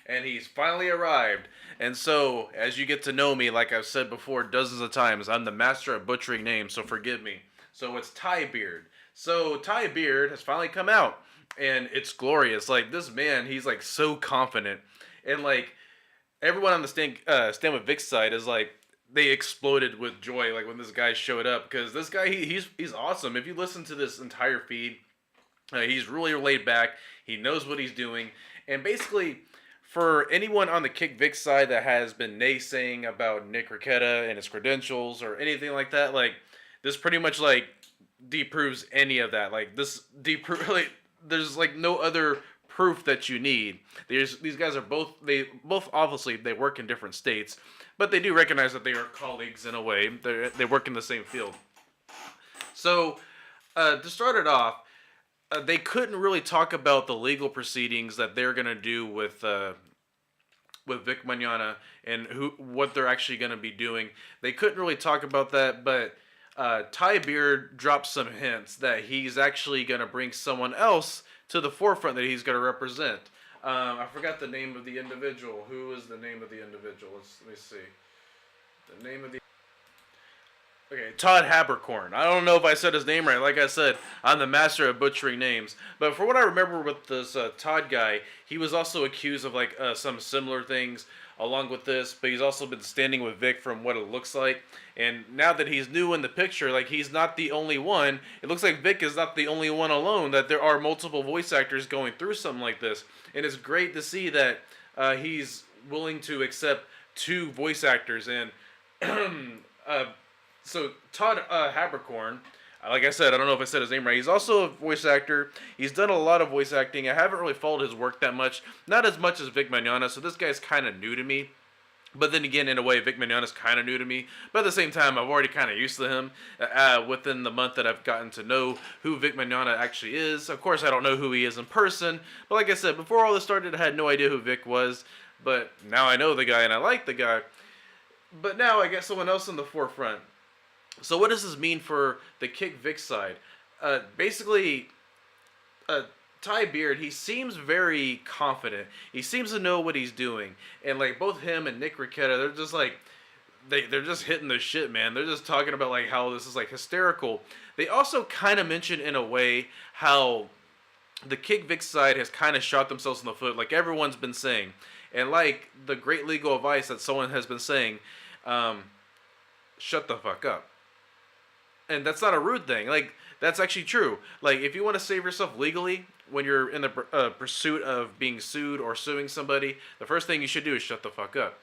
and he's finally arrived. And so, as you get to know me, like I've said before dozens of times, I'm the master at butchering names, so forgive me. So it's Ty Beard. So Ty Beard has finally come out, and it's glorious. Like this man, he's like so confident, and like everyone on the stand with Vic's side is like they exploded with joy like when this guy showed up because this guy he's awesome. If you listen to this entire feed, he's really laid back. He knows what he's doing, and basically, for anyone on the Kick Vic side that has been naysaying about Nick Riquetta and his credentials or anything like that, like this pretty much like deproves any of that. Like this like, there's like no other proof that you need. These guys are both obviously they work in different states, but they do recognize that they are colleagues in a way. They work in the same field. So to start it off, they couldn't really talk about the legal proceedings that they're gonna do with Vic Mignogna and what they're actually gonna be doing. They couldn't really talk about that, but Ty Beard dropped some hints that he's actually gonna bring someone else to the forefront that he's gonna represent. I forgot the name of the individual. Who is the name of the individual? Let me see. The name of the Okay, Todd Haberkorn. I don't know if I said his name right. Like I said, I'm the master of butchering names. But for what I remember with this Todd guy, he was also accused of like some similar things along with this. But he's also been standing with Vic from what it looks like. And now that he's new in the picture, like he's not the only one. It looks like Vic is not the only one alone. That there are multiple voice actors going through something like this. And it's great to see that he's willing to accept two voice actors and. So Todd Haberkorn, like I said, I don't know if I said his name right. He's also a voice actor. He's done a lot of voice acting. I haven't really followed his work that much, not as much as Vic Mignogna. So this guy's kind of new to me. But then again, in a way, Vic Mignogna's kind of new to me. But at the same time, I've already kind of used to him. Within the month that I've gotten to know who Vic Mignogna actually is. Of course, I don't know who he is in person. But like I said, before all this started, I had no idea who Vic was. But now I know the guy and I like the guy. But now I get someone else in the forefront. So what does this mean for the Kick Vic side? Basically, Ty Beard, he seems very confident. He seems to know what he's doing. And like both him and Nick Riquetta, they're just like, they're just hitting the shit, man. They're just talking about like how this is like hysterical. They also kind of mention in a way how the Kick Vic side has kind of shot themselves in the foot, like everyone's been saying. And like the great legal advice that someone has been saying, shut the fuck up. And that's not a rude thing. Like, that's actually true. Like, if you want to save yourself legally when you're in the pursuit of being sued or suing somebody, the first thing you should do is shut the fuck up.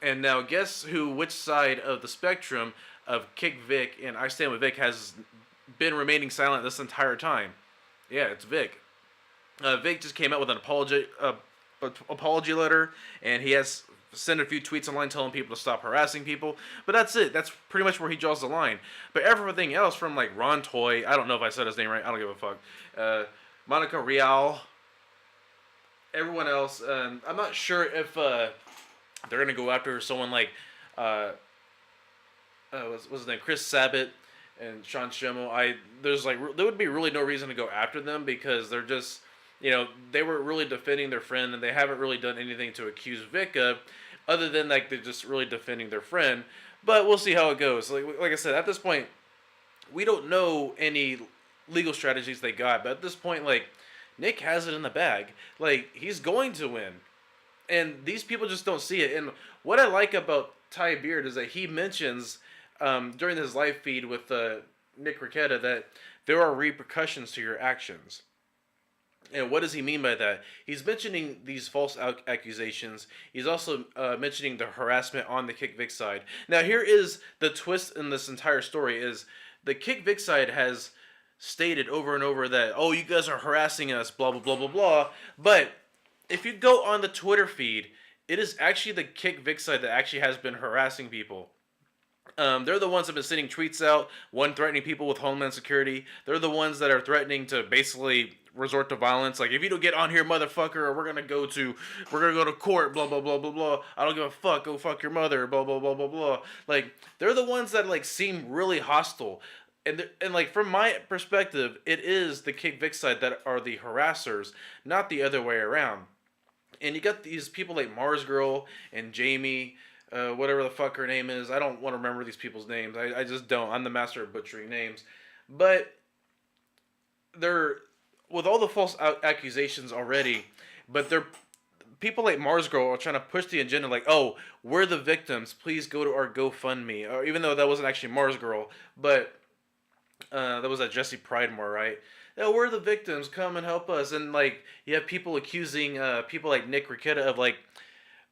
And now, guess which side of the spectrum of Kick Vic and I Stand With Vic has been remaining silent this entire time? Yeah, it's Vic. Vic just came out with an apology letter, and he has send a few tweets online telling people to stop harassing people. But that's it. That's pretty much where he draws the line. But everything else from like Ron Toy, I don't know if I said his name right. I don't give a fuck. Monica Real, everyone else. I'm not sure if they're gonna go after someone like what's his name, Chris Sabat and Sean Schimmel. There would be really no reason to go after them because they're just. They were really defending their friend, and they haven't really done anything to accuse Vic of, other than like they're just really defending their friend. But we'll see how it goes. Like I said, at this point, we don't know any legal strategies they got. But at this point, like Nick has it in the bag. Like he's going to win, and these people just don't see it. And what I like about Ty Beard is that he mentions during his live feed with Nick Riquetta that there are repercussions to your actions. And what does he mean by that? He's mentioning these false accusations. He's also mentioning the harassment on the Kick Vic side. Now, here is the twist in this entire story: is the Kick Vic side has stated over and over that, oh, you guys are harassing us, blah blah blah blah blah. But if you go on the Twitter feed, it is actually the Kick Vic side that actually has been harassing people. They're the ones that have been sending tweets out, one threatening people with Homeland Security. They're the ones that are threatening to basically resort to violence. Like, if you don't get on here, motherfucker, we're gonna go to court, blah blah blah blah blah. I don't give a fuck. Go fuck your mother, blah blah blah blah blah. Like, they're the ones that like seem really hostile. And like from my perspective, it is the Kick Vic side that are the harassers, not the other way around. And you got these people like Mars Girl and Jamie, whatever the fuck her name is. I don't want to remember these people's names. I just don't. I'm the master of butchering names. But they're, with all the false accusations already, but they're, people like Mars Girl are trying to push the agenda like, oh, we're the victims. Please go to our GoFundMe. Or even though that wasn't actually Mars Girl, but that was that Jesse Pridemore, right? Oh, we're the victims. Come and help us. And like, you have people accusing people like Nick Krita of like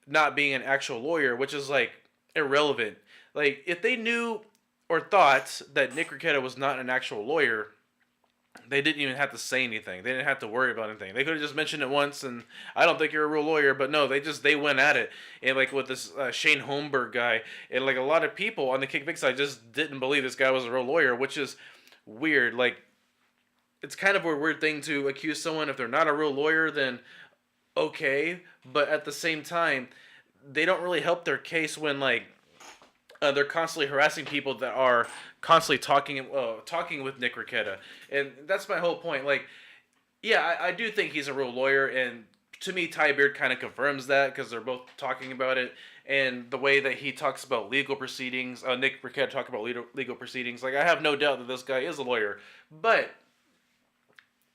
not being an actual lawyer, which is like irrelevant. Like, if they knew or thought that Nick Krita was not an actual lawyer, they didn't even have to say anything. They didn't have to worry about anything. They could have just mentioned it once, and I don't think you're a real lawyer. But no, they went at it, and like with this Shane Holmberg guy, and like a lot of people on the Kick Vic side just didn't believe this guy was a real lawyer, which is weird. Like, it's kind of a weird thing to accuse someone if they're not a real lawyer. Then okay, but at the same time, they don't really help their case when like they're constantly harassing people that are constantly talking with Nick Krita, and that's my whole point. Like, yeah, I do think he's a real lawyer, and to me, Ty Beard kind of confirms that because they're both talking about it, and the way that he talks about legal proceedings, Nick Krita talk about legal proceedings. Like, I have no doubt that this guy is a lawyer, but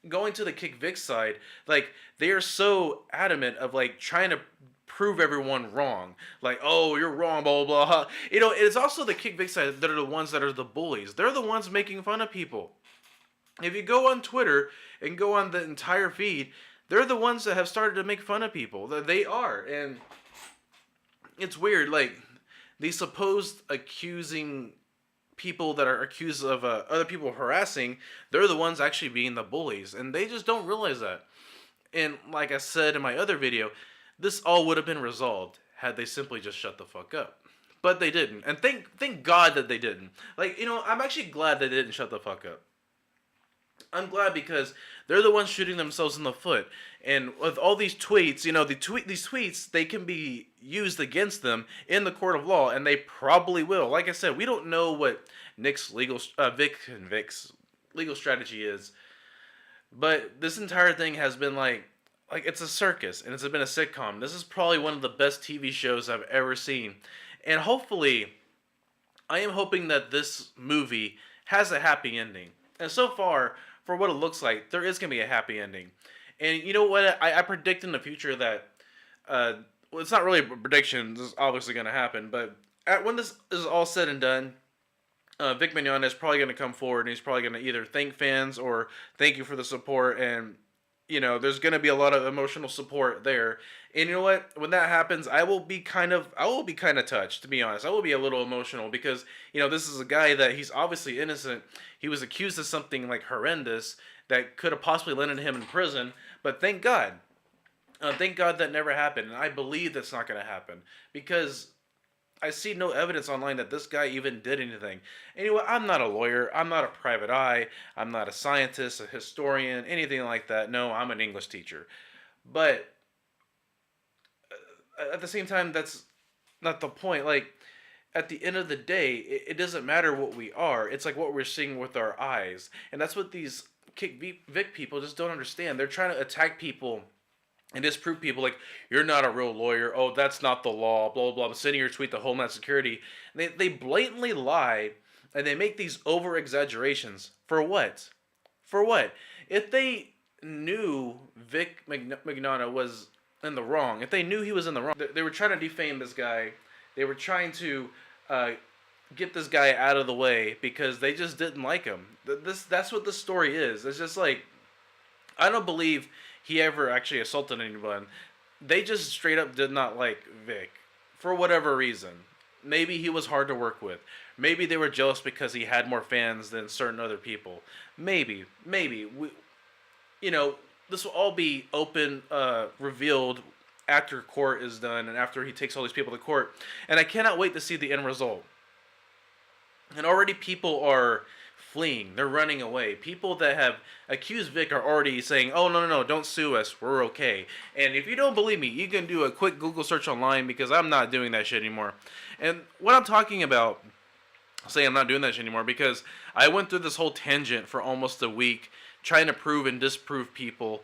going to the Kick Vic side, like, they are so adamant of like trying to prove everyone wrong. Like, oh, you're wrong, blah, blah, blah. You know, it's also the Kick Vic side that are the ones that are the bullies. They're the ones making fun of people. If you go on Twitter and go on the entire feed, they're the ones that have started to make fun of people. They are. And it's weird. Like, these supposed accusing people that are accused of other people harassing, they're the ones actually being the bullies. And they just don't realize that. And like I said in my other video, this all would have been resolved had they simply just shut the fuck up. But they didn't. And thank God that they didn't. Like, you know, I'm actually glad they didn't shut the fuck up. I'm glad because they're the ones shooting themselves in the foot. And with all these tweets, you know, these tweets, they can be used against them in the court of law, and they probably will. Like I said, we don't know what Vic's legal strategy is. But this entire thing has been like it's a circus, and it's been a sitcom. This is probably one of the best TV shows I've ever seen. And hopefully, I am hoping that this movie has a happy ending. And so far, for what it looks like, there is going to be a happy ending. And you know what? I predict in the future that, well, it's not really a prediction. This is obviously going to happen. But when this is all said and done, Vic Mignogna is probably going to come forward, and he's probably going to either thank fans or thank you for the support. And, you know, there's going to be a lot of emotional support there. And you know what? When that happens, I will be kind of touched, to be honest. I will be a little emotional because, you know, this is a guy that he's obviously innocent. He was accused of something like horrendous that could have possibly landed him in prison. But thank God. Thank God that never happened. And I believe that's not going to happen because I see no evidence online that this guy even did anything. Anyway, I'm not a lawyer. I'm not a private eye. I'm not a scientist, a historian, anything like that. No, I'm an English teacher. But at the same time, that's not the point. Like, at the end of the day, it doesn't matter what we are. It's like what we're seeing with our eyes. And that's what these Kick Vic people just don't understand. They're trying to attack people and disprove people like, you're not a real lawyer. Oh, that's not the law. Blah, blah, blah. I'm sending your tweet to Homeland Security. They blatantly lie, and they make these over-exaggerations. For what? For what? If they knew Vic Mignogna was in the wrong, if they knew he was in the wrong, they were trying to defame this guy. They were trying to get this guy out of the way because they just didn't like him. That's what the story is. It's just like, I don't believe he ever actually assaulted anyone. They just straight up did not like Vic for whatever reason. Maybe he was hard to work with. Maybe they were jealous because he had more fans than certain other people. Maybe. You know, this will all be open, revealed after court is done and after he takes all these people to court. And I cannot wait to see the end result. And already people are fleeing. They're running away. People that have accused Vic are already saying, oh, no, don't sue us. We're okay. And if you don't believe me, you can do a quick Google search online because I'm not doing that shit anymore. And what I'm talking about, saying I'm not doing that shit anymore, because I went through this whole tangent for almost a week trying to prove and disprove people.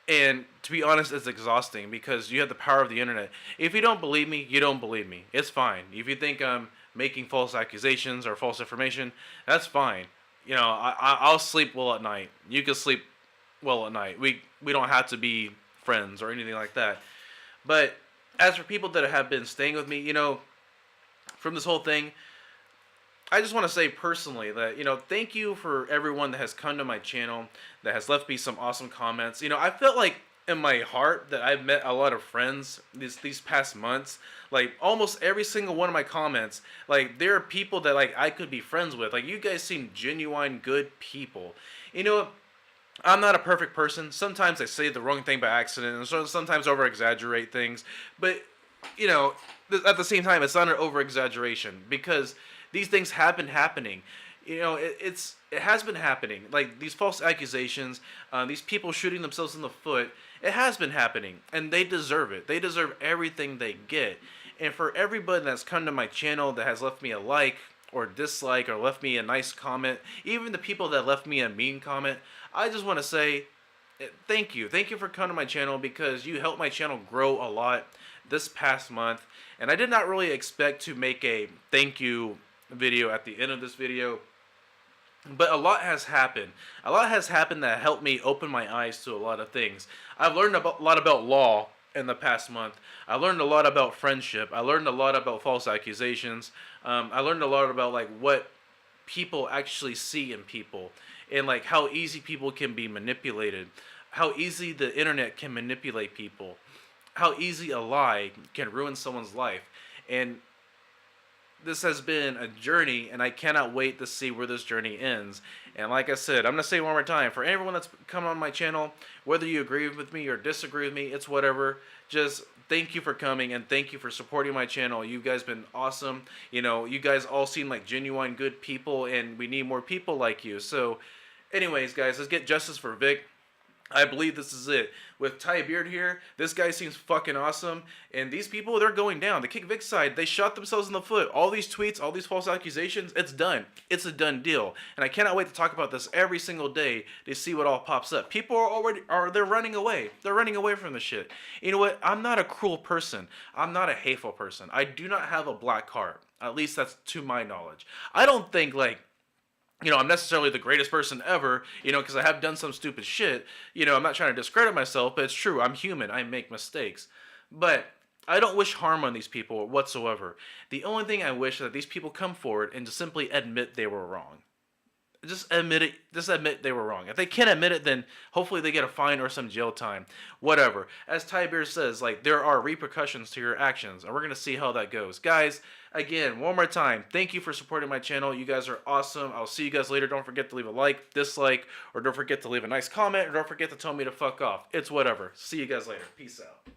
And to be honest, it's exhausting because you have the power of the internet. If you don't believe me, you don't believe me. It's fine. If you think I'm making false accusations or false information, that's fine. You know, I'll sleep well at night. You can sleep well at night. We don't have to be friends or anything like that. But as for people that have been staying with me, you know, from this whole thing, I just want to say personally that, you know, thank you for everyone that has come to my channel, that has left me some awesome comments. You know, I felt like in my heart that I've met a lot of friends these past months. Like almost every single one of my comments, like there are people that like I could be friends with. Like you guys seem genuine good people. You know, I'm not a perfect person. Sometimes I say the wrong thing by accident, and so sometimes over exaggerate things. But you know, at the same time, it's not an over exaggeration because these things have been happening. You know, it has been happening. Like these false accusations, these people shooting themselves in the foot. It has been happening, and they deserve it. They deserve everything they get. And for everybody that's come to my channel that has left me a like or dislike or left me a nice comment, even the people that left me a mean comment, I just want to say thank you. Thank you for coming to my channel because you helped my channel grow a lot this past month. And I did not really expect to make a thank you video at the end of this video. But a lot has happened. A lot has happened that helped me open my eyes to a lot of things. I've learned a lot about law in the past month. I learned a lot about friendship. I learned a lot about false accusations. I learned a lot about like what people actually see in people and like how easy people can be manipulated, how easy the internet can manipulate people, how easy a lie can ruin someone's life. And this has been a journey, and I cannot wait to see where this journey ends. And like I said, I'm going to say it one more time, for everyone that's come on my channel, whether you agree with me or disagree with me, it's whatever, just thank you for coming, and thank you for supporting my channel. You guys been awesome. You know, you guys all seem like genuine good people, and we need more people like you. So anyways, guys, let's get justice for Vic. I believe this is it. With Ty Beard here, this guy seems fucking awesome. And these people, they're going down. The Kick Vic side, they shot themselves in the foot. All these tweets, all these false accusations, it's done. It's a done deal. And I cannot wait to talk about this every single day to see what all pops up. People they're running away. They're running away from the shit. You know what? I'm not a cruel person. I'm not a hateful person. I do not have a black heart. At least that's to my knowledge. I don't think, like, you know, I'm necessarily the greatest person ever, you know, because I have done some stupid shit. You know, I'm not trying to discredit myself, but it's true. I'm human. I make mistakes. But I don't wish harm on these people whatsoever. The only thing I wish is that these people come forward and just simply admit they were wrong. Just admit it. Just admit they were wrong. If they can't admit it, then hopefully they get a fine or some jail time. Whatever. As Ty Beer says, like, there are repercussions to your actions, and we're going to see how that goes. Guys, again, one more time, thank you for supporting my channel. You guys are awesome. I'll see you guys later. Don't forget to leave a like, dislike, or don't forget to leave a nice comment, or don't forget to tell me to fuck off. It's whatever. See you guys later. Peace out.